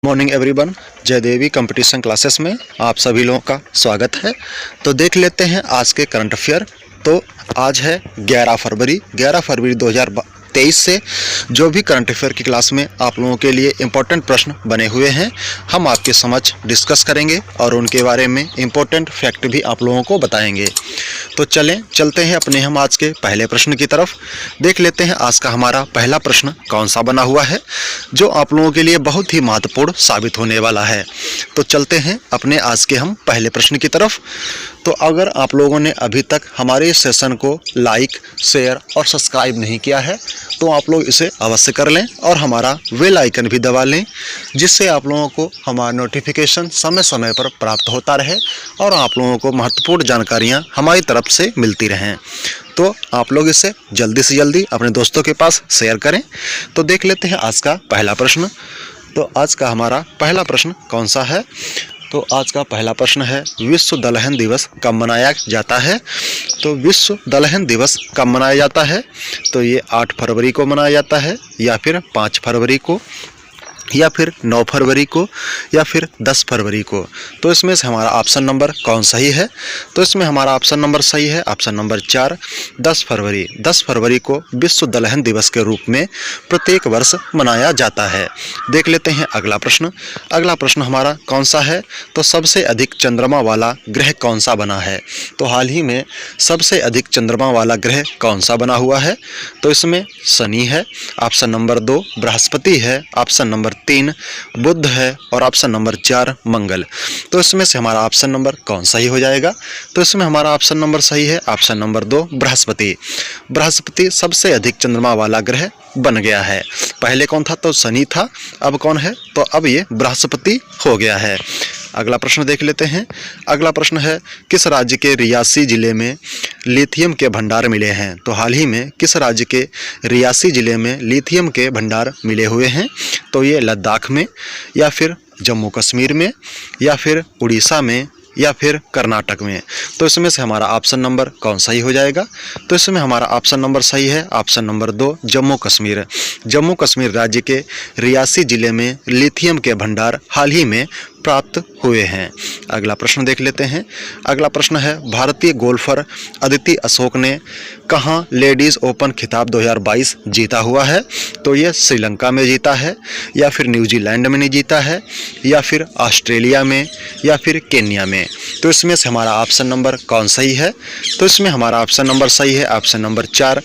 Morning everyone, जय देवी competition classes में आप सभी लोगों का स्वागत है। तो देख लेते हैं आज के करंट अफेयर। तो आज है 11 फरवरी 2023 से जो भी करंट अफेयर की क्लास में आप लोगों के लिए इम्पोर्टेंट प्रश्न बने हुए हैं हम आपके समक्ष डिस्कस करेंगे और उनके बारे में इम्पोर्टेंट फैक्ट भी आप लोगों को बताएंगे। तो चलते हैं अपने हम आज के पहले प्रश्न की तरफ। देख लेते हैं आज का हमारा पहला प्रश्न कौन सा बना हुआ है जो आप लोगों के लिए बहुत ही महत्वपूर्ण साबित होने वाला है। तो चलते हैं अपने आज के हम पहले प्रश्न की तरफ। तो अगर आप लोगों ने अभी तक हमारे इस सेशन को लाइक, शेयर और सब्सक्राइब नहीं किया है तो आप लोग इसे अवश्य कर लें और हमारा बेल आइकन भी दबा लें, जिससे आप लोगों को हमारा नोटिफिकेशन समय समय पर प्राप्त होता रहे और आप लोगों को महत्वपूर्ण जानकारियां हमारी तरफ से मिलती रहें। तो आप लोग इसे जल्दी से जल्दी अपने दोस्तों के पास शेयर करें। तो देख लेते हैं आज का पहला प्रश्न। तो आज का हमारा पहला प्रश्न कौन सा है? तो आज का पहला प्रश्न है विश्व दलहन दिवस कब मनाया जाता है? तो विश्व दलहन दिवस कब मनाया जाता है? तो ये 8 फरवरी को मनाया जाता है या फिर 5 फरवरी को या फिर 9 फरवरी को या फिर 10 फरवरी को। तो इसमें से हमारा ऑप्शन नंबर कौन सही है? तो इसमें हमारा ऑप्शन नंबर सही है ऑप्शन नंबर 4, 10 फरवरी। 10 फरवरी को विश्व दलहन दिवस के रूप में प्रत्येक वर्ष मनाया जाता है। देख लेते हैं अगला प्रश्न। अगला प्रश्न हमारा कौन सा है? तो सबसे अधिक चंद्रमा वाला ग्रह कौन सा बना है? तो हाल ही में सबसे अधिक चंद्रमा वाला ग्रह कौन सा बना हुआ है? तो इसमें शनि है, ऑप्शन नंबर 2 बृहस्पति है, ऑप्शन नंबर 3 बुध है और ऑप्शन नंबर 4 मंगल। तो इसमें से हमारा ऑप्शन नंबर कौन सही हो जाएगा? तो इसमें हमारा ऑप्शन नंबर सही है ऑप्शन नंबर 2 बृहस्पति। बृहस्पति सबसे अधिक चंद्रमा वाला ग्रह बन गया है। पहले कौन था? तो शनि था। अब कौन है? तो अब ये बृहस्पति हो गया है। अगला प्रश्न देख लेते हैं। अगला प्रश्न है किस राज्य के रियासी जिले में लिथियम के भंडार मिले हैं? तो हाल ही में किस राज्य के रियासी जिले में लिथियम के भंडार मिले हुए हैं? तो ये लद्दाख में या फिर जम्मू कश्मीर में या फिर उड़ीसा में या फिर कर्नाटक में। तो इसमें से हमारा ऑप्शन नंबर कौन सही हो जाएगा? तो इसमें हमारा ऑप्शन नंबर सही है ऑप्शन नंबर 2 जम्मू कश्मीर। जम्मू कश्मीर राज्य के रियासी जिले में लिथियम के भंडार हाल ही में प्राप्त हुए हैं। अगला प्रश्न देख लेते हैं। अगला प्रश्न है भारतीय गोल्फर अदिति अशोक ने कहाँ लेडीज़ ओपन खिताब 2022 जीता हुआ है? तो ये श्रीलंका में जीता है या फिर न्यूजीलैंड में नहीं जीता है या फिर ऑस्ट्रेलिया में या फिर केन्या में। तो इसमें से हमारा ऑप्शन नंबर कौन सही है? तो इसमें हमारा ऑप्शन नंबर सही है ऑप्शन नंबर 4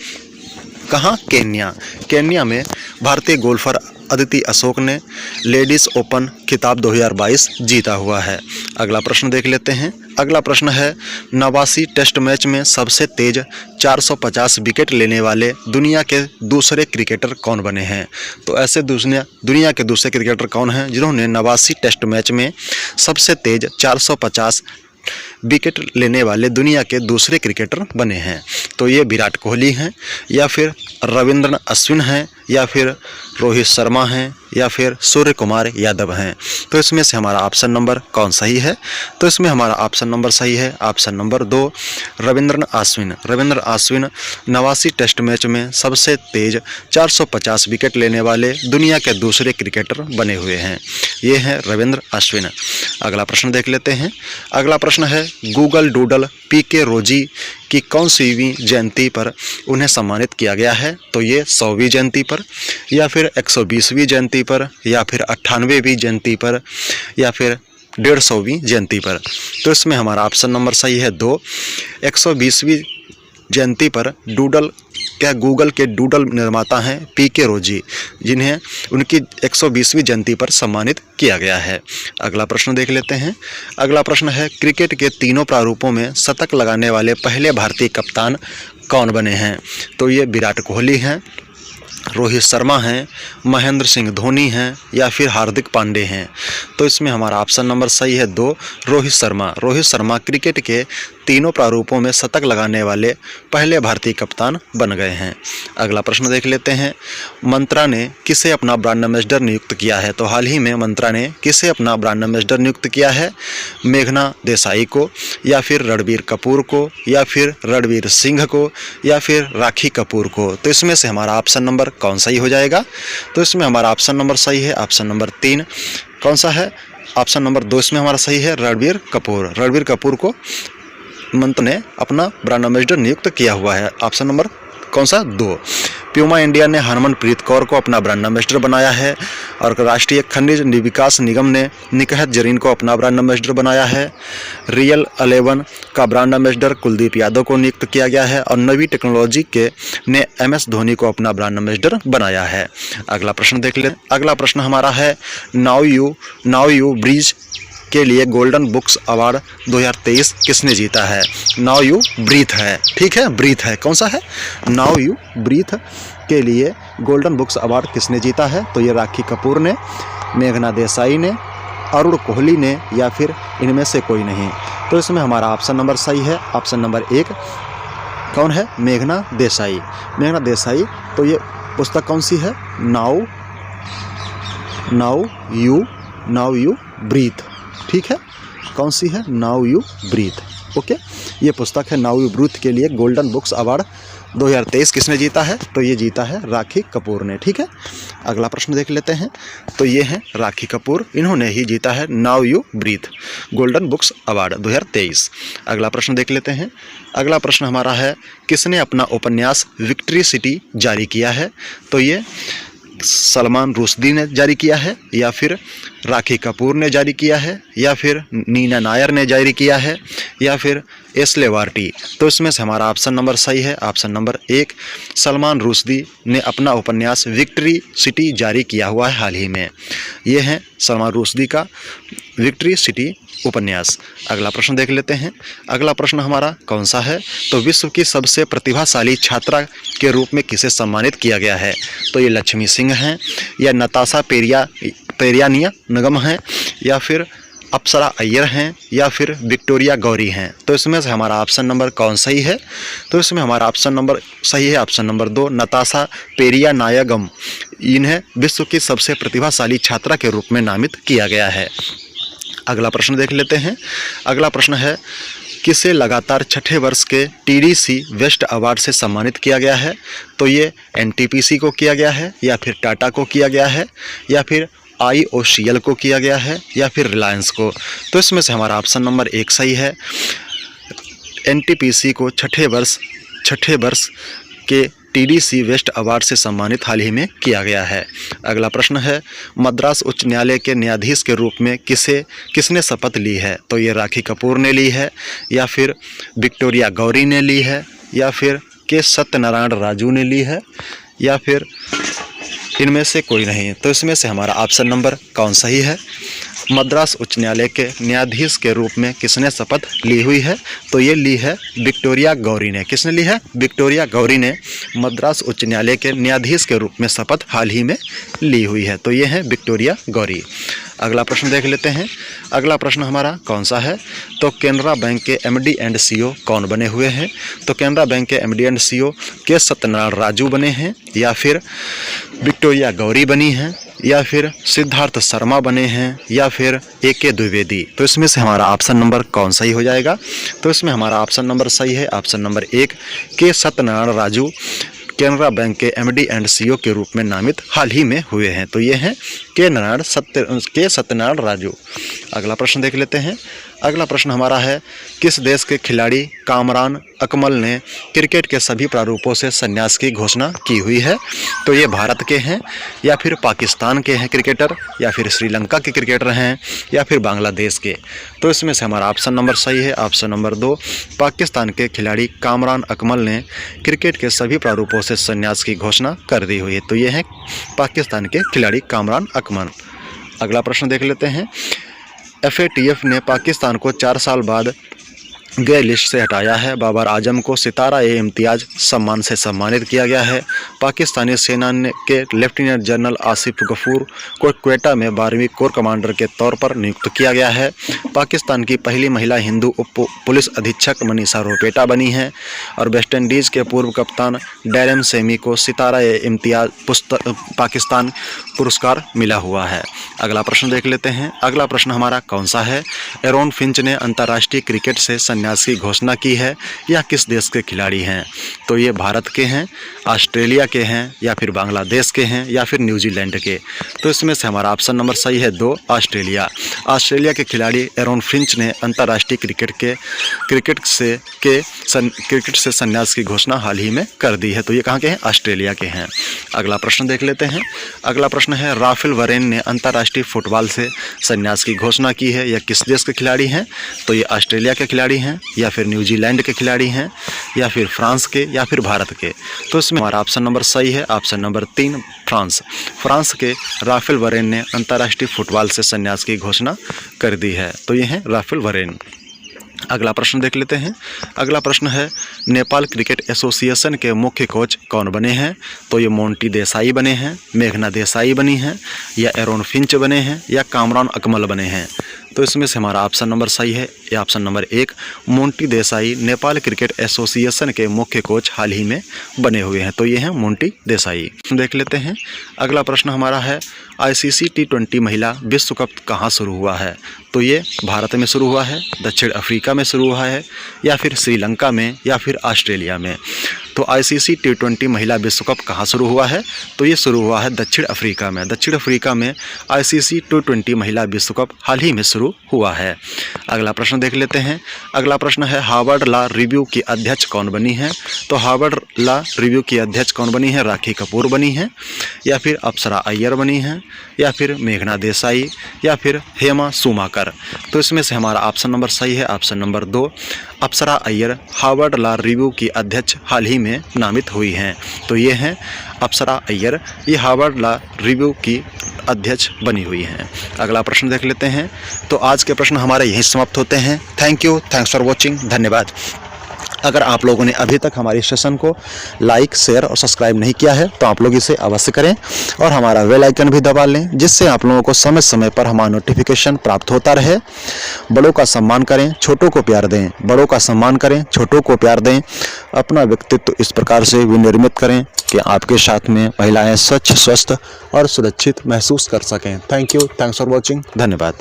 कहाँ? केन्या। केन्या में भारतीय गोल्फर अदिति अशोक ने लेडीज़ ओपन खिताब 2022 जीता हुआ है। अगला प्रश्न देख लेते हैं। अगला प्रश्न है 89 टेस्ट मैच में सबसे तेज 450 विकेट लेने वाले दुनिया के दूसरे क्रिकेटर कौन बने हैं? तो ऐसे दुनिया के दूसरे क्रिकेटर कौन हैं जिन्होंने 89 टेस्ट मैच में सबसे तेज 450 विकेट लेने वाले दुनिया के दूसरे क्रिकेटर बने हैं? तो ये विराट कोहली हैं या फिर रविंद्रन अश्विन हैं या फिर रोहित शर्मा हैं या फिर सूर्य कुमार यादव हैं। तो इसमें से हमारा ऑप्शन नंबर कौन सही है? तो इसमें हमारा ऑप्शन नंबर सही है option number 2 Ravindran Ashwin. Ravindra Ashwin 89 test match में सबसे तेज 450 विकेट लेने वाले दुनिया के दूसरे क्रिकेटर बने हुए हैं। ये हैं रविंद्र अश्विन। अगला प्रश्न देख लेते हैं। अगला प्रश्न है गूगल डूडल पीके रोजी की कौन सी जयंती पर उन्हें सम्मानित किया गया है? तो ये 100वीं जयंती पर या फिर 120वीं जयंती पर या फिर 98वीं जयंती पर या फिर 150वीं जयंती पर। तो इसमें हमारा ऑप्शन नंबर सही है 2 120वीं जयंती पर गूगल के डूडल निर्माता हैं पीके रोजी, जिन्हें उनकी 120वीं जयंती पर सम्मानित किया गया है। अगला प्रश्न देख लेते हैं। अगला प्रश्न है क्रिकेट के तीनों प्रारूपों में शतक लगाने वाले पहले भारतीय कप्तान कौन बने हैं? तो ये विराट कोहली हैं, रोहित शर्मा हैं, महेंद्र सिंह धोनी हैं या फिर हार्दिक पांडे हैं। तो इसमें हमारा ऑप्शन नंबर सही है 2 रोहित शर्मा। रोहित शर्मा क्रिकेट के तीनों प्रारूपों में शतक लगाने वाले पहले भारतीय कप्तान बन गए हैं। अगला प्रश्न देख लेते हैं। मंत्रा ने किसे अपना ब्रांड एम्बेसडर नियुक्त किया है? तो हाल ही में मंत्रा ने किसे अपना ब्रांड एम्बेसडर नियुक्त किया है? मेघना देसाई को या फिर रणबीर कपूर को या फिर रणवीर सिंह को या फिर राखी कपूर को। तो इसमें से हमारा ऑप्शन नंबर कौन सही हो जाएगा? तो इसमें हमारा ऑप्शन नंबर सही है ऑप्शन नंबर 3 कौन सा है? ऑप्शन नंबर 2 इसमें हमारा सही है, रणबीर कपूर। रणबीर कपूर को मंत्र ने अपना ब्रांड एम्बेसडर नियुक्त किया हुआ है। ऑप्शन नंबर कौन सा? 2। प्यूमा इंडिया ने हरमनप्रीत कौर को अपना ब्रांड एम्बेसडर बनाया है। और राष्ट्रीय खनिज विकास निगम ने निकहत जरीन को अपना ब्रांड एम्बेसडर बनाया है। रियल 11 का ब्रांड एम्बेसडर कुलदीप यादव को नियुक्त किया गया है। और नवी टेक्नोलॉजी के ने MS धोनी को अपना ब्रांड एम्बेसडर बनाया है। अगला प्रश्न देख लें। अगला प्रश्न हमारा है, नाउ यू ब्रीज के लिए गोल्डन बुक्स अवार्ड 2023 किसने जीता है? नाउ यू ब्रीथ है, ठीक है, ब्रीथ है। कौन सा है? नाउ यू ब्रीथ के लिए गोल्डन बुक्स अवार्ड किसने जीता है? तो ये राखी कपूर ने, मेघना देसाई ने, अरुण कोहली ने, या फिर इनमें से कोई नहीं। तो इसमें हमारा ऑप्शन नंबर सही है, ऑप्शन नंबर 1। कौन है? मेघना देसाई। मेघना देसाई। तो ये पुस्तक कौन सी है? नाउ यू ब्रीथ, ठीक है। कौन सी है? Now you breathe. ओके, ये पुस्तक है। नाउ यू ब्रीथ के लिए गोल्डन बुक्स अवार्ड 2023 किसने जीता है? तो ये जीता है राखी कपूर ने, ठीक है। अगला प्रश्न देख लेते हैं। तो ये हैं राखी कपूर, इन्होंने ही जीता है now you breathe golden books award 2023। अगला प्रश्न देख लेते हैं। अगला प्रश्न हमारा है, किसने अपना उपन्यास विक्ट्री सिटी जारी किया है? तो ये सलमान रुश्दी ने जारी किया है, या फिर राखी कपूर ने जारी किया है, या फिर नीना नायर ने जारी किया है, या फिर एस्ले वार्टी। तो इसमें से हमारा ऑप्शन नंबर सही है, ऑप्शन नंबर 1। सलमान रुश्दी ने अपना उपन्यास विक्ट्री सिटी जारी किया हुआ है हाल ही में। ये है सलमान रुश्दी का विक्ट्री सिटी उपन्यास। अगला प्रश्न देख लेते हैं। अगला प्रश्न हमारा कौन सा है? तो विश्व की सबसे प्रतिभाशाली छात्रा के रूप में किसे सम्मानित किया गया है? तो ये लक्ष्मी सिंह हैं, या नताशा पेरियानिया नगम हैं, या फिर अप्सरा अय्यर हैं, या फिर विक्टोरिया गौरी हैं। तो इसमें से हमारा ऑप्शन नंबर कौन सही है? तो इसमें हमारा ऑप्शन नंबर सही है, ऑप्शन नंबर 2, नताशा पेरियानायगम। इन्हें विश्व की सबसे प्रतिभाशाली छात्रा के रूप में नामित किया गया है। अगला प्रश्न देख लेते हैं। अगला प्रश्न है, किसे लगातार छठे वर्ष के TDC वेस्ट अवार्ड से सम्मानित किया गया है? तो ये NTPC को किया गया है, या फिर टाटा को किया गया है, या फिर IOCL को किया गया है, या फिर रिलायंस को। तो इसमें से हमारा ऑप्शन नंबर 1 सही है। NTPC को छठे वर्ष के TDC वेस्ट अवार्ड से सम्मानित हाल ही में किया गया है। अगला प्रश्न है, मद्रास उच्च न्यायालय के न्यायाधीश के रूप में किसने शपथ ली है? तो ये राखी कपूर ने ली है, या फिर विक्टोरिया गौरी ने ली है, या फिर के सत्यनारायण राजू ने ली है, या फिर इनमें से कोई नहीं। तो इसमें से हमारा ऑप्शन नंबर कौन सही है? मद्रास उच्च न्यायालय के न्यायाधीश के रूप में किसने शपथ ली हुई है? तो ये ली है विक्टोरिया गौरी ने। किसने ली है? विक्टोरिया गौरी ने मद्रास उच्च न्यायालय के न्यायाधीश के रूप में शपथ हाल ही में ली हुई है। तो ये है विक्टोरिया गौरी। अगला प्रश्न देख लेते हैं। अगला प्रश्न हमारा कौन सा है? तो केनरा बैंक के MD एंड CEO कौन बने हुए हैं? तो केनरा बैंक के MD एंड CEO के सत्यनारायण राजू बने हैं, या फिर विक्टोरिया गौरी बनी हैं, या फिर सिद्धार्थ शर्मा बने हैं, या फिर AK द्विवेदी। तो इसमें से हमारा ऑप्शन नंबर कौन सही हो जाएगा? तो इसमें हमारा ऑप्शन नंबर सही है, ऑप्शन नंबर 1, के सत्यनारायण राजू केनरा बैंक के MD एंड CEO के रूप में नामित हाल ही में हुए हैं। तो ये हैं के सत्यनारायण राजू। अगला प्रश्न देख लेते हैं। अगला प्रश्न हमारा है, किस देश के खिलाड़ी कामरान अकमल ने क्रिकेट के सभी प्रारूपों से संन्यास की घोषणा की हुई है? तो ये भारत के हैं, या फिर पाकिस्तान के हैं क्रिकेटर, या फिर श्रीलंका के क्रिकेटर हैं, या फिर बांग्लादेश के। तो इसमें से हमारा ऑप्शन नंबर सही है, ऑप्शन नंबर 2, पाकिस्तान के खिलाड़ी कामरान अकमल ने क्रिकेट के सभी प्रारूपों से संन्यास की घोषणा कर दी हुई है। तो ये हैं पाकिस्तान के खिलाड़ी कामरान अकमल। अगला प्रश्न देख लेते हैं। FATF ने पाकिस्तान को 4 साल बाद ग्रे लिस्ट से हटाया है। बाबर आजम को सितारा-ए-इम्तियाज सम्मान से सम्मानित किया गया है। पाकिस्तानी सेना के लेफ्टिनेंट जनरल आसिफ गफूर को क्वेटा में 12वीं कोर कमांडर के तौर पर नियुक्त किया गया है। पाकिस्तान की पहली महिला हिंदू उप पुलिस अधीक्षक मनीषा रोपेटा बनी हैं। और वेस्ट इंडीज़ के पूर्व कप्तान डैरेन सेमी को सितारा-ए-इम्तियाज पाकिस्तान पुरस्कार मिला हुआ है। अगला प्रश्न देख लेते हैं। अगला प्रश्न हमारा कौन सा है? एरोन फिंच ने अंतर्राष्ट्रीय क्रिकेट से संन्यास संन्यास की घोषणा की है या किस देश के खिलाड़ी हैं? तो ये भारत के हैं, ऑस्ट्रेलिया के हैं, या फिर बांग्लादेश के हैं, या फिर न्यूजीलैंड के। तो इसमें से हमारा ऑप्शन नंबर सही है 2, ऑस्ट्रेलिया। ऑस्ट्रेलिया के खिलाड़ी एरन फिंच ने अंतर्राष्ट्रीय क्रिकेट से संन्यास की घोषणा हाल ही में कर दी है। तो ये कहाँ के हैं? ऑस्ट्रेलिया के हैं। अगला प्रश्न देख लेते हैं। अगला प्रश्न है, राफेल वरेन ने अंतर्राष्ट्रीय फुटबॉल से संन्यास की घोषणा की है या किस देश के खिलाड़ी हैं? तो ये ऑस्ट्रेलिया के खिलाड़ी हैं, या फिर न्यूजीलैंड के खिलाड़ी हैं, या फिर फ्रांस के, या फिर भारत के। तो इसमें हमारा ऑप्शन नंबर सही है, ऑप्शन नंबर 3, फ्रांस के राफेल वरेन ने अंतर्राष्ट्रीय फुटबॉल से संन्यास की घोषणा कर दी है। तो ये हैं राफेल वरेन। अगला प्रश्न देख लेते हैं। अगला प्रश्न है, नेपाल क्रिकेट एसोसिएशन के मुख्य कोच कौन बने हैं? तो ये मोंटी देसाई बने हैं, मेघना देसाई बनी हैं, या एरन फिंच बने हैं, या कामरान अकमल बने हैं? तो इसमें से हमारा ऑप्शन नंबर सही है, या option number 1, Monty Desai Nepal cricket association के मुख्य कोच हाल ही में बने हुए हैं। तो ये हैं मोंटी देसाई। देख लेते हैं। अगला प्रश्न हमारा है, ICC T20 महिला विश्व कप कहाँ शुरू हुआ है? तो ये भारत में शुरू हुआ है, दक्षिण अफ्रीका में शुरू हुआ है, या फिर श्रीलंका में, या फिर ऑस्ट्रेलिया में? तो ICC T20 महिला विश्व कप कहाँ शुरू हुआ है? तो ये शुरू हुआ है दक्षिण अफ्रीका में। दक्षिण अफ्रीका में ICC T20 महिला विश्व कप हाल ही में शुरू हुआ है। अगला प्रश्न देख लेते हैं। अगला प्रश्न है, हार्वर्ड लॉ रिव्यू की अध्यक्ष कौन बनी है? तो हार्वर्ड लॉ रिव्यू की अध्यक्ष कौन बनी है? राखी कपूर बनी है, या फिर अप्सरा अय्यर बनी है, या फिर मेघना देसाई, या फिर हेमा सुमाकर? तो इसमें से हमारा ऑप्शन नंबर सही है, ऑप्शन नंबर 2, अप्सरा अय्यर हार्वर्ड लॉ रिव्यू की अध्यक्ष हाल ही में नामित हुई हैं। तो ये हैं अप्सरा अय्यर, ये हार्वर्ड लॉ रिव्यू की अध्यक्ष बनी हुई हैं। अगला प्रश्न देख लेते हैं। तो आज के प्रश्न हमारे यहीं समाप्त होते हैं। Thanks for watching. धन्यवाद। अगर आप लोगों ने अभी तक हमारे सेशन को लाइक, शेयर और सब्सक्राइब नहीं किया है तो आप लोग इसे अवश्य करें और हमारा बेल आइकन भी दबा लें, जिससे आप लोगों को समय समय पर हमारा नोटिफिकेशन प्राप्त होता रहे। बड़ों का सम्मान करें, छोटों को प्यार दें। बड़ों का सम्मान करें, छोटों को प्यार दें। अपना व्यक्तित्व इस प्रकार से विनिर्मित करें कि आपके साथ में महिलाएं स्वच्छ, स्वस्थ और सुरक्षित महसूस कर सकें। Thanks for watching. धन्यवाद।